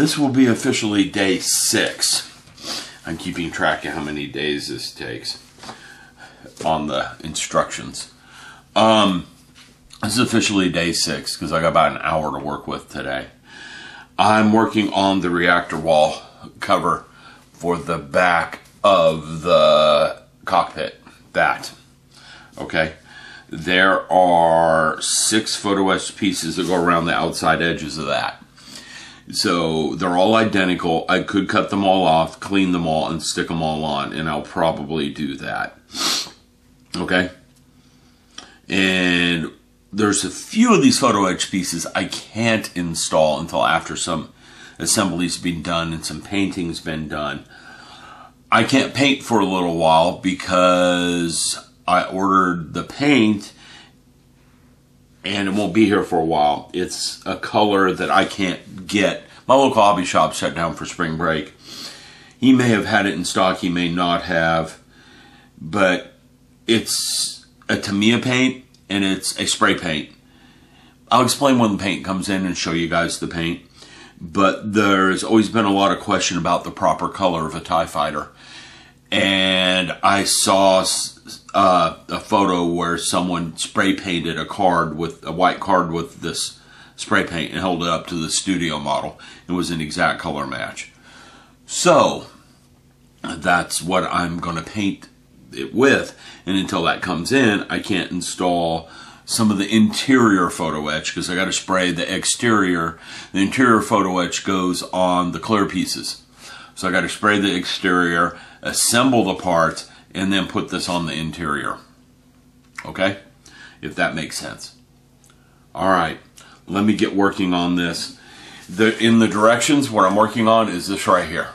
This will be officially day 6. I'm keeping track of how many days this takes on the instructions. This is officially day 6 because I got about an hour to work with today. I'm working on the reactor wall cover for the back of the cockpit. Okay. There are 6 photo-etched pieces that go around the outside edges of that. So they're all identical. I could cut them all off, clean them all, and stick them all on, and I'll probably do that. Okay? And there's a few of these photo-etched pieces I can't install until after some assembly's been done and some painting's been done. I can't paint for a little while because I ordered the paint and it won't be here for a while. It's a color that I can't get. My local hobby shop shut down for spring break. He may have had it in stock, he may not have, but it's a Tamiya paint and it's a spray paint. I'll explain when the paint comes in and show you guys the paint, but there's always been a lot of question about the proper color of a TIE fighter. And I saw a photo where someone spray painted a card with a white card with this spray paint and held it up to the studio model. It was an exact color match. So that's what I'm going to paint it with. And until that comes in, I can't install some of the interior photo etch because I got to spray the exterior. The interior photo etch goes on the clear pieces. So I got to spray the exterior, assemble the parts, and then put this on the interior. Okay? If that makes sense. Alright, let me get working on this. In the directions, what I'm working on is this right here.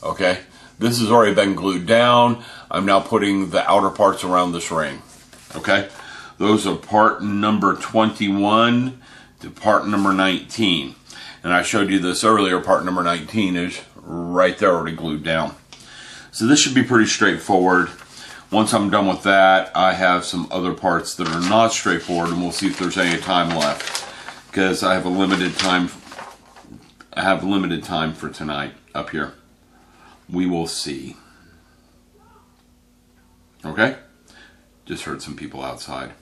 Okay? This has already been glued down. I'm now putting the outer parts around this ring. Okay? Those are part number 21 to part number 19. And I showed you this earlier, part number 19 is right there already glued down. So this should be pretty straightforward. Once I'm done with that, I have some other parts that are not straightforward, and we'll see if there's any time left. Because I have a limited time. I have limited time for tonight up here. We will see. Okay? Just heard some people outside.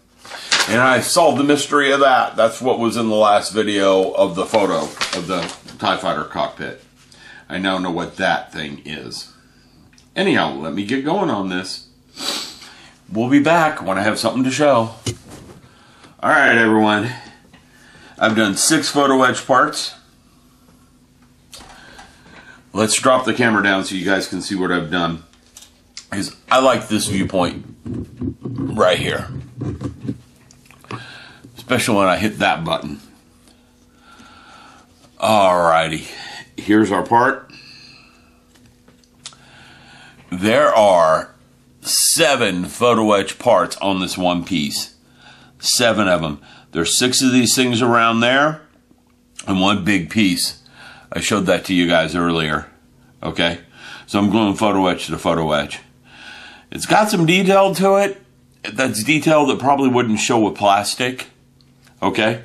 And I solved the mystery of that. That's what was in the last video of the photo of the TIE Fighter cockpit. I now know what that thing is. Anyhow, let me get going on this. We'll be back when I have something to show. Alright, everyone. I've done 6 photo etch parts. Let's drop the camera down so you guys can see what I've done. Because I like this viewpoint right here. Especially when I hit that button. Alrighty. Here's our part. There are 7 photo etch parts on this one piece. 7 of them. There's 6 of these things around there and one big piece. I showed that to you guys earlier. Okay? So I'm gluing photo etch to photo etch. It's got some detail to it. That's detail that probably wouldn't show with plastic. Okay?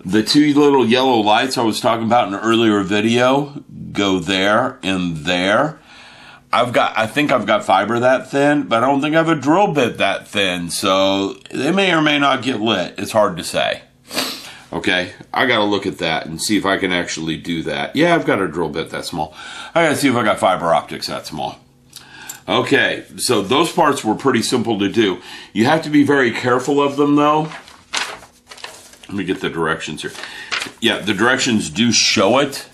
The 2 little yellow lights I was talking about in an earlier video go there and there. I think I've got fiber that thin, but I don't think I have a drill bit that thin, so they may or may not get lit. It's hard to say. Okay, I gotta look at that and see if I can actually do that. Yeah, I've got a drill bit that small. I gotta see if I got fiber optics that small. Okay, so those parts were pretty simple to do. You have to be very careful of them though. Let me get the directions here. Yeah, the directions do show it.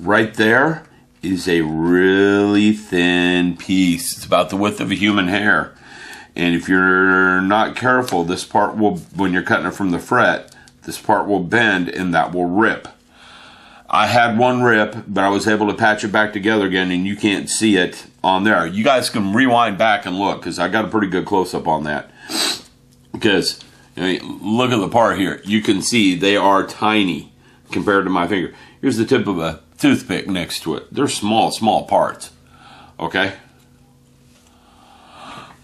Right there is a really thin piece. It's about the width of a human hair. And if you're not careful, this part will, when you're cutting it from the fret, this part will bend and that will rip. I had one rip, but I was able to patch it back together again, and you can't see it on there. You guys can rewind back and look, because I got a pretty good close-up on that. Because, look at the part here. You can see they are tiny compared to my finger. Here's the tip of a toothpick next to it. They're small, small parts. Okay?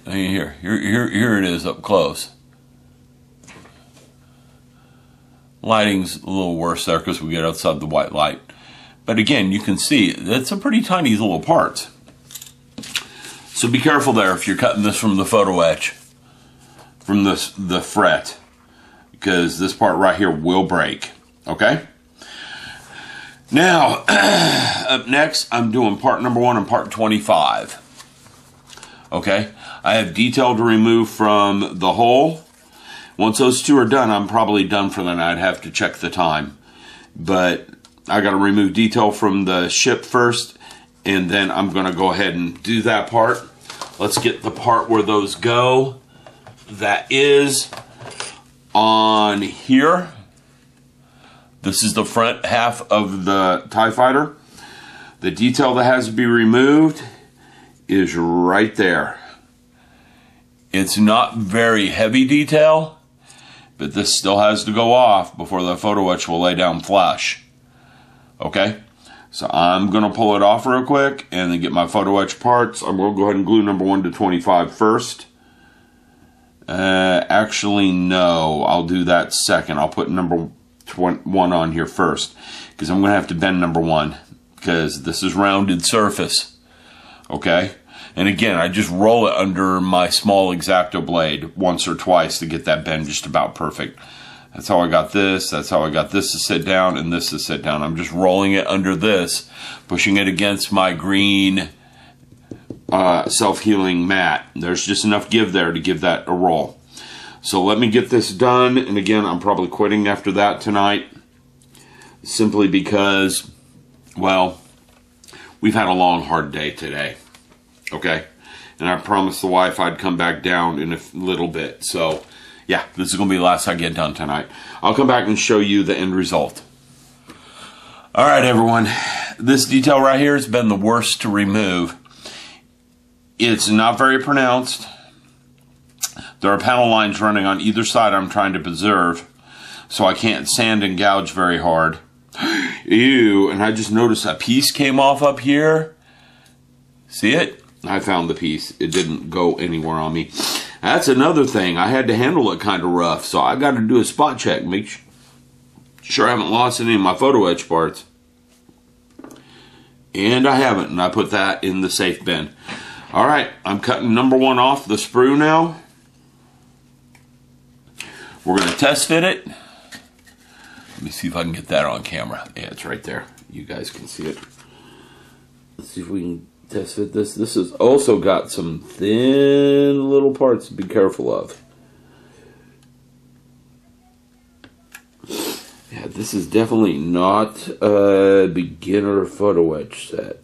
Here it is up close. Lighting's a little worse there because we get outside the white light. But again, you can see it's a pretty tiny little part. So be careful there if you're cutting this from the Photo-etch, from the fret, because this part right here will break, okay? Now, up next, I'm doing part number 1 and part 25. Okay, I have detail to remove from the hole. Once those 2 are done, I'm probably done for the night. I'd have to check the time. But I got to remove detail from the ship first, and then I'm going to go ahead and do that part. Let's get the part where those go. That is on here. This is the front half of the TIE fighter. The detail that has to be removed is right there. It's not very heavy detail, but this still has to go off before the Photo-etch will lay down flush. Okay, so I'm going to pull it off real quick and then get my Photo-etch parts. I'm going to go ahead and glue number 1 to 25 first. Actually, no, I'll do that second. I'll put number 1 on here first because I'm going to have to bend number 1 because this is rounded surface. Okay, and again, I just roll it under my small X-Acto blade once or twice to get that bend just about perfect. That's how I got this. That's how I got this to sit down and this to sit down. I'm just rolling it under this, pushing it against my green self-healing mat. There's just enough give there to give that a roll. So let me get this done. And again, I'm probably quitting after that tonight, simply because, well, we've had a long, hard day today. Okay? And I promised the wife I'd come back down in a little bit. So, yeah, this is going to be the last I get done tonight. I'll come back and show you the end result. Alright, everyone. This detail right here has been the worst to remove. It's not very pronounced. There are panel lines running on either side I'm trying to preserve, so I can't sand and gouge very hard. Ew, and I just noticed a piece came off up here. See it? I found the piece. It didn't go anywhere on me. That's another thing. I had to handle it kind of rough, so I got to do a spot check. Make sure I haven't lost any of my Photo-etch parts. And I haven't, and I put that in the safe bin. Alright, I'm cutting number 1 off the sprue now. We're going to test fit it. Let me see if I can get that on camera. Yeah, it's right there. You guys can see it. Let's see if we can test fit this. This has also got some thin little parts to be careful of. Yeah, this is definitely not a beginner Photo-etch set.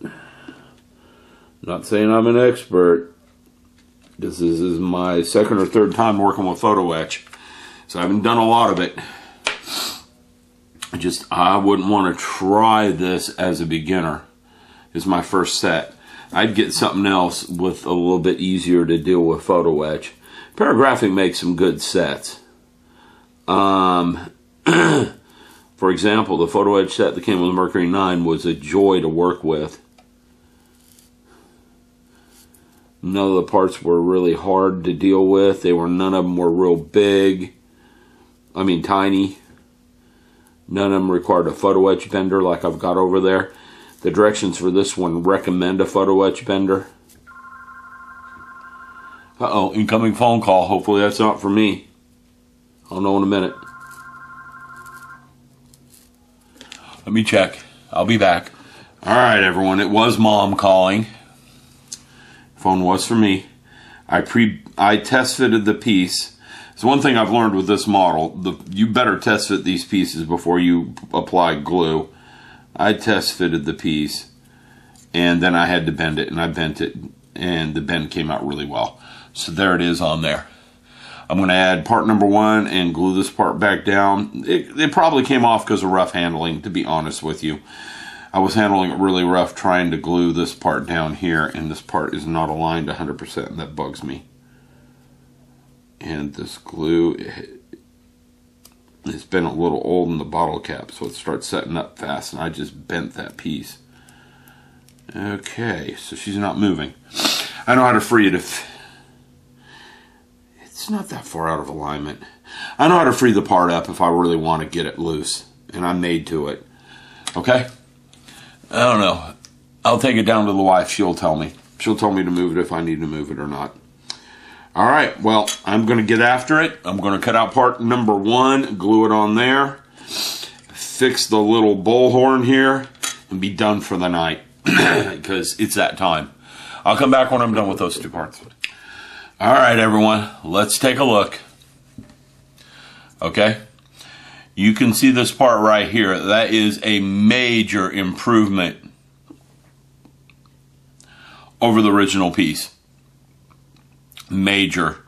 Not saying I'm an expert. This is my second or third time working with Photo-etch, so I haven't done a lot of it. I wouldn't want to try this as a beginner. It's my first set. I'd get something else with a little bit easier to deal with Photo-etch. Paragraphic makes some good sets. For example, the Photo-etch set that came with Mercury 9 was a joy to work with. None of the parts were really hard to deal with. None of them were real big. I mean, tiny. None of them required a Photo-etch bender like I've got over there. The directions for this one recommend a Photo-etch bender. Uh-oh, incoming phone call. Hopefully that's not for me. I'll know in a minute. Let me check. I'll be back. Alright, everyone. It was Mom calling. Phone was for me. I test fitted the piece. It's one thing I've learned with this model. You better test fit these pieces before you apply glue. I test fitted the piece, and then I had to bend it, and I bent it, and the bend came out really well. So there it is on there. I'm going to add part number 1 and glue this part back down. It probably came off because of rough handling, to be honest with you. I was handling it really rough trying to glue this part down here, and this part is not aligned 100%, and that bugs me. And this glue, it's been a little old in the bottle cap, so it starts setting up fast, and I just bent that piece. Okay, so she's not moving. I know how to free it if it's not that far out of alignment. I know how to free the part up if I really want to get it loose, and I'm made to it. Okay? I don't know. I'll take it down to the wife. She'll tell me. She'll tell me to move it if I need to move it or not. All right, well, I'm going to get after it. I'm going to cut out part number 1, glue it on there, fix the little bullhorn here, and be done for the night because it's that time. I'll come back when I'm done with those 2 parts. All right, everyone, let's take a look. Okay, you can see this part right here. That is a major improvement over the original piece. Major.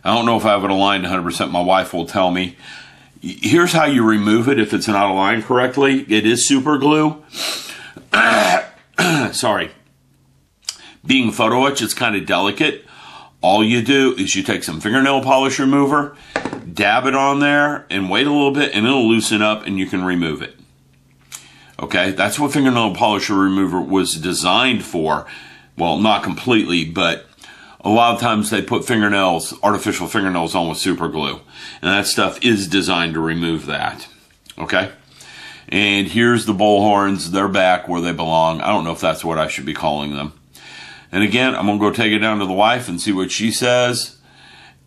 I don't know if I have it aligned 100%. My wife will tell me. Here's how you remove it if it's not aligned correctly. It is super glue. Sorry. Being photo etch, it's kind of delicate. All you do is you take some fingernail polish remover, dab it on there, and wait a little bit, and it'll loosen up, and you can remove it. Okay, that's what fingernail polish remover was designed for. Well, not completely, but a lot of times they put fingernails, artificial fingernails on with super glue. And that stuff is designed to remove that. Okay? And here's the bullhorns. They're back where they belong. I don't know if that's what I should be calling them. And again, I'm going to go take it down to the wife and see what she says.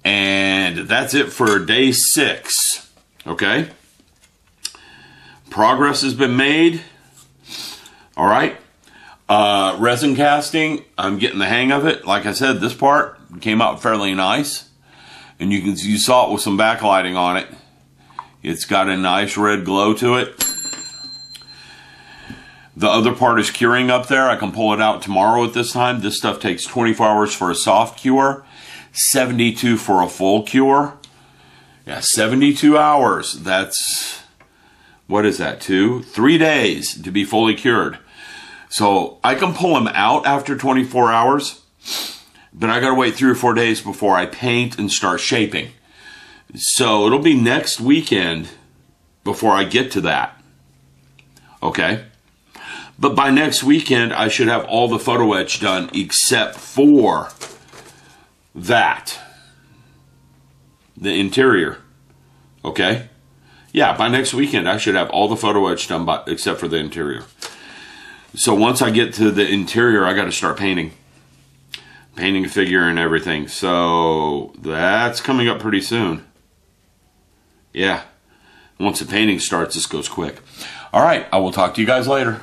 And that's it for day 6. Okay? Progress has been made. All right? Resin casting, I'm getting the hang of it. Like I said, this part came out fairly nice. And you saw it with some backlighting on it. It's got a nice red glow to it. The other part is curing up there. I can pull it out tomorrow at this time. This stuff takes 24 hours for a soft cure, 72 for a full cure. Yeah, 72 hours. That's, what is that, 3 days to be fully cured. So I can pull them out after 24 hours, but I got to wait 3 or 4 days before I paint and start shaping. So it'll be next weekend before I get to that. Okay? But by next weekend, I should have all the photo etch done except for that. The interior. Okay? Yeah, by next weekend, I should have all the photo etch done except for the interior. So once I get to the interior, I got to start painting. Painting a figure and everything. So that's coming up pretty soon. Yeah. Once the painting starts, this goes quick. All right, I will talk to you guys later.